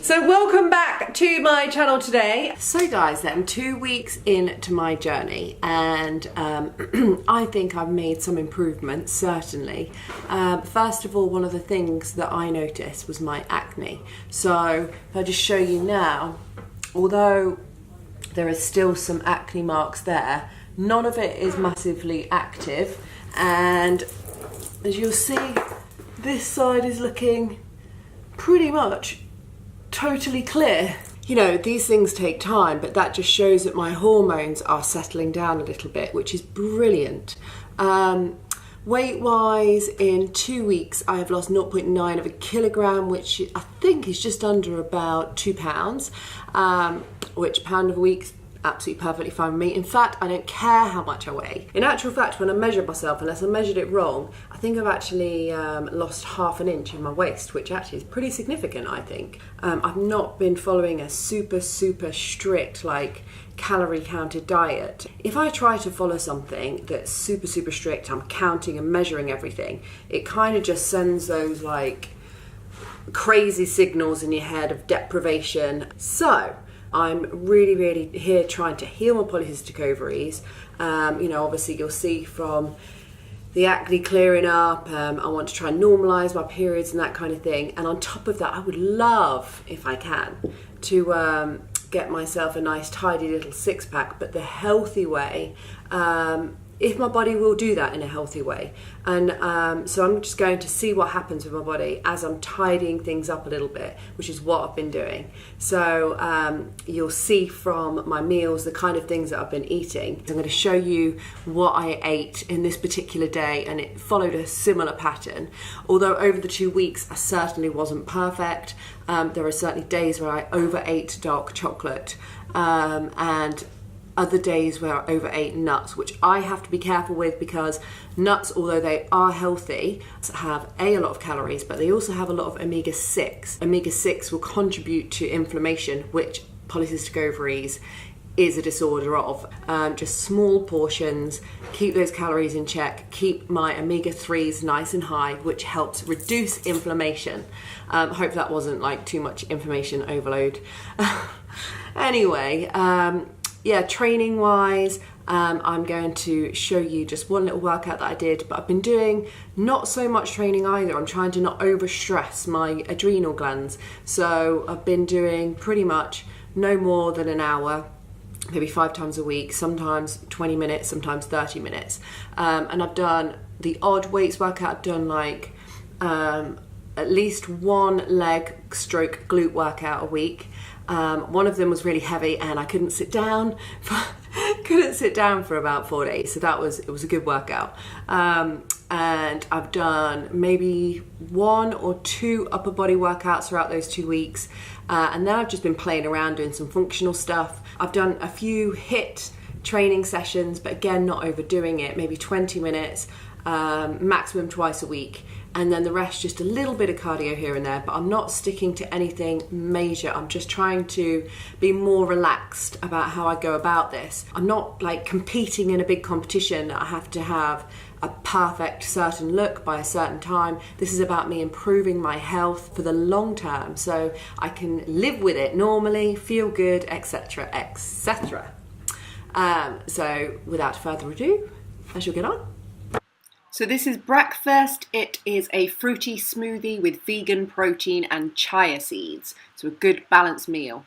So welcome back to my channel today. So guys, I'm 2 weeks into my journey and I think I've made some improvements, certainly. First of all, one of the things that I noticed was my acne. So if I just show you now, although there is still some acne marks there, none of it is massively active, and as you'll see, this side is looking pretty much totally clear. You know, these things take time, but that just shows that my hormones are settling down a little bit, which is brilliant. Weight-wise, in 2 weeks, I have lost 0.9 of a kilogram, which I think is just under about 2 pounds, which pound of a week absolutely perfectly fine with me. In fact, I don't care how much I weigh. In actual fact, when I measure myself, unless I measured it wrong, I think I've actually lost ½ an inch in my waist, which actually is pretty significant, I think. I've not been following a super strict, like, calorie counted diet. If I try to follow something that's super strict, I'm counting and measuring everything, it kind of just sends those like crazy signals in your head of deprivation. So I'm really here trying to heal my polycystic ovaries. You know, obviously you'll see from the acne clearing up, I want to try and normalise my periods and that kind of thing. And on top of that, I would love, if I can, to get myself a nice tidy little six-pack, but the healthy way, if my body will do that in a healthy way. And so I'm just going to see what happens with my body as I'm tidying things up a little bit, which is what I've been doing. So you'll see from my meals the kind of things that I've been eating. I'm going to show you what I ate in this particular day, and it followed a similar pattern. Although over the 2 weeks I certainly wasn't perfect. There are certainly days where I overate dark chocolate and other days where I overate nuts, which I have to be careful with, because nuts, although they are healthy, have a lot of calories, but they also have a lot of omega-6. Omega-6 will contribute to inflammation, which polycystic ovaries is a disorder of. Just small portions, keep those calories in check, keep my omega-3s nice and high, which helps reduce inflammation. Hope that wasn't like too much information overload. Anyway, yeah, training wise, I'm going to show you just one little workout that I did, but I've been doing not so much training either. I'm trying to not overstress my adrenal glands. So I've been doing pretty much no more than an hour, maybe 5 times a week, sometimes 20 minutes, sometimes 30 minutes. And I've done the odd weights workout. I've done like at least one leg stroke glute workout a week. One of them was really heavy and I couldn't sit down for about 4 days. So it was a good workout. And I've done maybe 1 or 2 upper body workouts throughout those 2 weeks. And then I've just been playing around doing some functional stuff. I've done a few HIIT training sessions, but again, not overdoing it, maybe 20 minutes, maximum twice a week. And then the rest, just a little bit of cardio here and there, but I'm not sticking to anything major. I'm just trying to be more relaxed about how I go about this. I'm not like competing in a big competition. I have to have a perfect certain look by a certain time. This is about me improving my health for the long term, so I can live with it normally, feel good, etc, etc. So without further ado, I shall get on. So this is breakfast. It is a fruity smoothie with vegan protein and chia seeds. So a good balanced meal.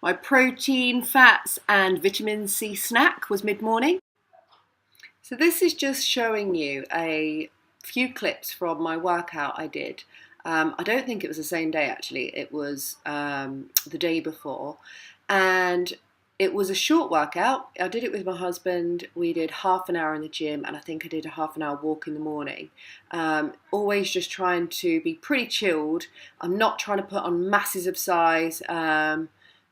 My protein, fats and vitamin C snack was mid-morning. So this is just showing you a few clips from my workout I did. I don't think it was the same day actually. It was the day before. And it was a short workout. I did it with my husband. We did half an hour in the gym, and I think I did a half an hour walk in the morning. Always just trying to be pretty chilled. I'm not trying to put on masses of size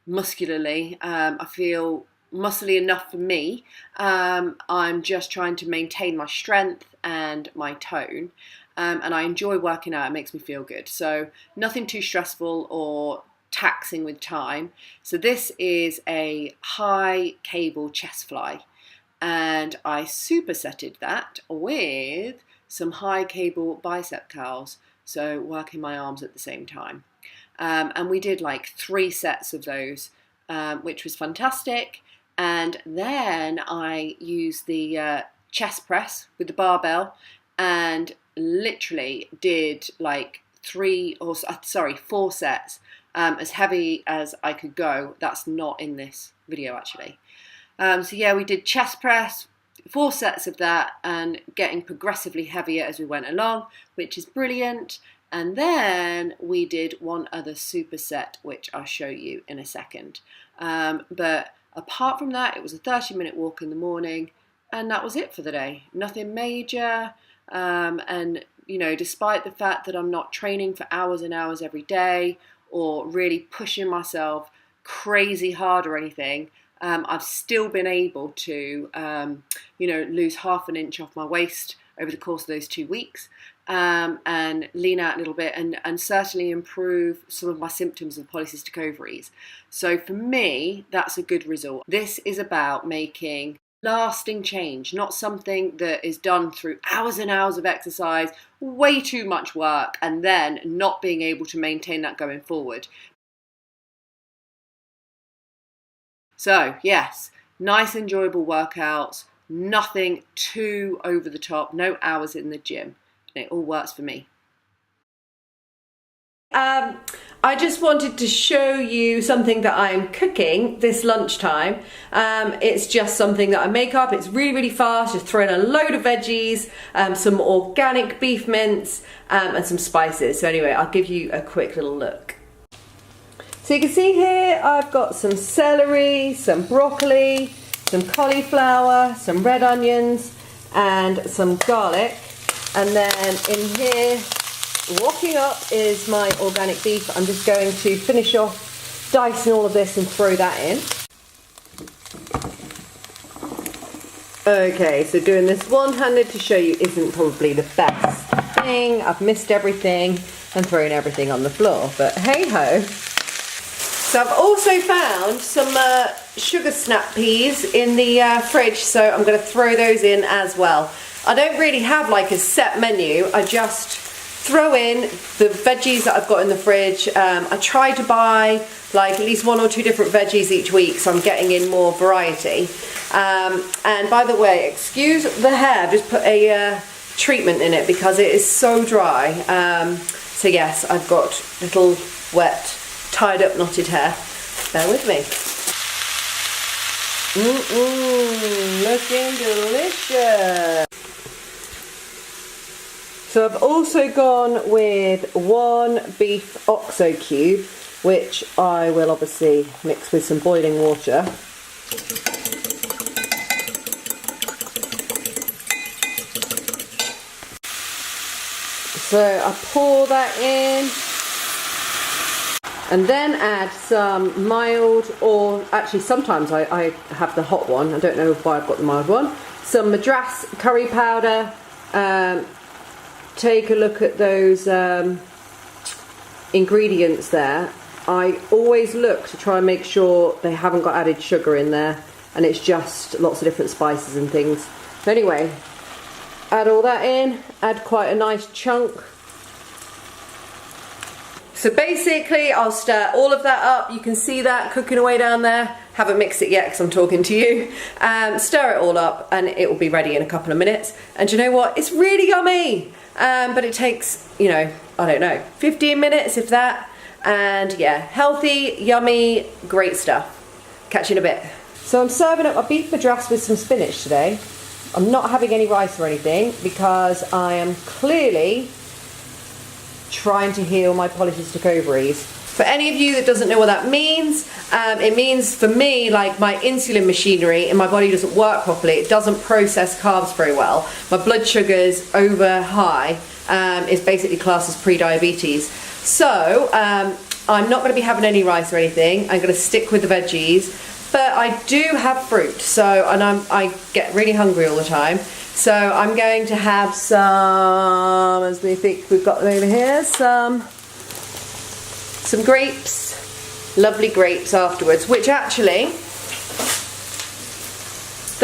muscularly. I feel muscly enough for me. I'm just trying to maintain my strength and my tone. And I enjoy working out. It makes me feel good. So nothing too stressful or taxing with time. So this is a high cable chest fly, and I supersetted that with some high cable bicep curls, so working my arms at the same time. And we did like 3 sets of those, which was fantastic. And then I used the chest press with the barbell and literally did like 4 sets, as heavy as I could go. That's not in this video actually. So yeah, we did chest press, 4 sets of that, and getting progressively heavier as we went along, which is brilliant. And then we did one other superset, which I'll show you in a second. But apart from that, it was a 30-minute walk in the morning, and that was it for the day. Nothing major. And you know, despite the fact that I'm not training for hours and hours every day or really pushing myself crazy hard or anything, I've still been able to, you know, lose ½ an inch off my waist over the course of those 2 weeks, and lean out a little bit, and certainly improve some of my symptoms of polycystic ovaries. So for me, that's a good result. This is about making lasting change, not something that is done through hours and hours of exercise, way too much work, and then not being able to maintain that going forward. So yes, nice enjoyable workouts, nothing too over the top, no hours in the gym. It all works for me. I just wanted to show you something that I'm cooking this lunchtime. It's just something that I make up. It's really, really fast. Just throw in a load of veggies, some organic beef mince, and some spices. So anyway, I'll give you a quick little look. So you can see here I've got some celery, some broccoli, some cauliflower, some red onions, and some garlic. And then in here, walking up is my organic beef. I'm just going to finish off dicing all of this and throw that in. Okay, so doing this one-handed to show you isn't probably the best thing. I've missed everything and thrown everything on the floor, but hey-ho. So I've also found some sugar snap peas in the fridge, so I'm going to throw those in as well. I don't really have like a set menu. I just throw in the veggies that I've got in the fridge. I try to buy like at least 1 or 2 different veggies each week, so I'm getting in more variety. And by the way, excuse the hair, I've just put a treatment in it because it is so dry. So yes, I've got little wet, tied up knotted hair. Bear with me. Looking delicious. So I've also gone with 1 beef oxo cube, which I will obviously mix with some boiling water. So I pour that in, and then add some mild, or actually sometimes I have the hot one, I don't know why I've got the mild one, some Madras curry powder. Take a look at those ingredients there. I always look to try and make sure they haven't got added sugar in there, and it's just lots of different spices and things. Anyway, add all that in, add quite a nice chunk. So basically I'll stir all of that up. You can see that cooking away down there. Haven't mixed it yet because I'm talking to you. Stir it all up and it will be ready in a couple of minutes. And do you know what? It's really yummy. But it takes, you know, I don't know, 15 minutes if that. And yeah, healthy, yummy, great stuff. Catch you in a bit. So I'm serving up my beef madras with some spinach today. I'm not having any rice or anything because I am clearly trying to heal my polycystic ovaries. For any of you that doesn't know what that means, it means for me, like my insulin machinery in my body doesn't work properly. It doesn't process carbs very well. My blood sugar's over high, is basically classed as pre-diabetes. So I'm not going to be having any rice or anything. I'm going to stick with the veggies. But I do have fruit, so, and I get really hungry all the time. So I'm going to have some, as we think we've got them over here, some grapes, lovely grapes afterwards, which actually,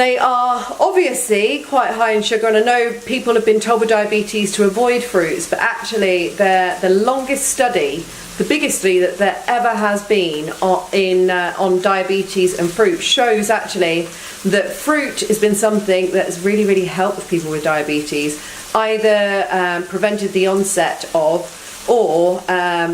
They are obviously quite high in sugar, and I know people have been told with diabetes to avoid fruits, but actually they're the longest study, the biggest study that there ever has been on diabetes and fruit shows actually that fruit has been something that has really, really helped people with diabetes, either prevented the onset of or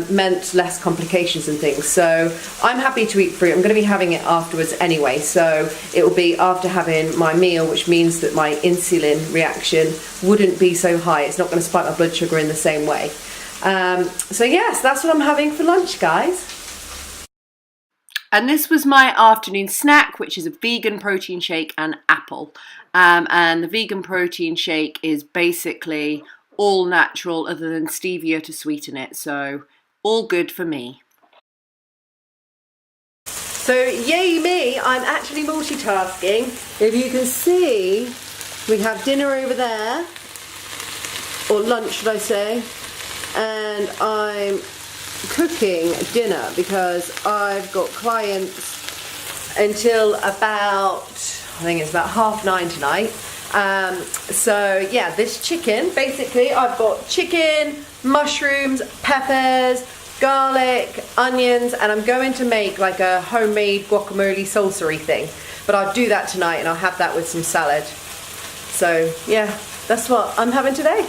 meant less complications and things. So I'm happy to eat fruit. I'm going to be having it afterwards anyway, so it will be after having my meal, which means that my insulin reaction wouldn't be so high. It's not going to spike my blood sugar in the same way. So yes, that's what I'm having for lunch, guys. And this was my afternoon snack, which is a vegan protein shake and apple. And the vegan protein shake is basically all natural other than stevia to sweeten it, so all good for me. So yay me, I'm actually multitasking. If you can see, we have dinner over there, or lunch should I say, and I'm cooking dinner because I've got clients until about, I think it's about 9:30 tonight. So yeah, this chicken, basically I've got chicken, mushrooms, peppers, garlic, onions, and I'm going to make like a homemade guacamole salsa-y thing, but I'll do that tonight and I'll have that with some salad. So yeah, that's what I'm having today.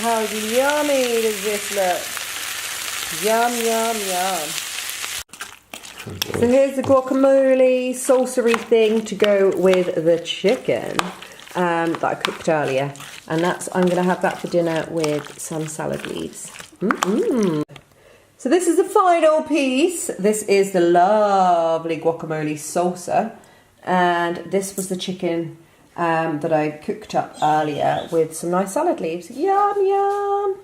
How yummy does this look? Yum, yum, yum. So here's the guacamole salsa-y thing to go with the chicken that I cooked earlier, and I'm going to have that for dinner with some salad leaves. So this is the final piece. This is the lovely guacamole salsa, and this was the chicken that I cooked up earlier with some nice salad leaves. Yum, yum.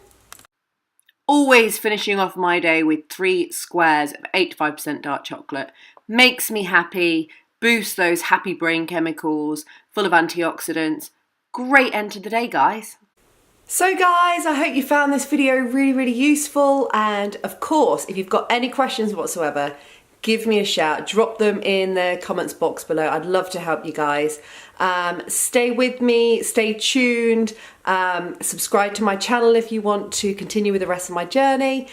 Always finishing off my day with 3 squares of 85% dark chocolate makes me happy, boosts those happy brain chemicals, full of antioxidants. Great end to the day, guys. So guys, I hope you found this video really, really useful, and of course, if you've got any questions whatsoever, give me a shout, drop them in the comments box below. I'd love to help you guys. Stay with me, stay tuned, subscribe to my channel if you want to continue with the rest of my journey,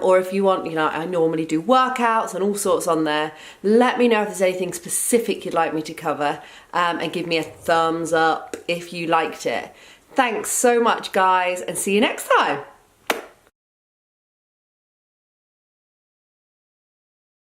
or if you want, I normally do workouts and all sorts on there. Let me know if there's anything specific you'd like me to cover, and give me a thumbs up if you liked it. Thanks so much, guys, and see you next time.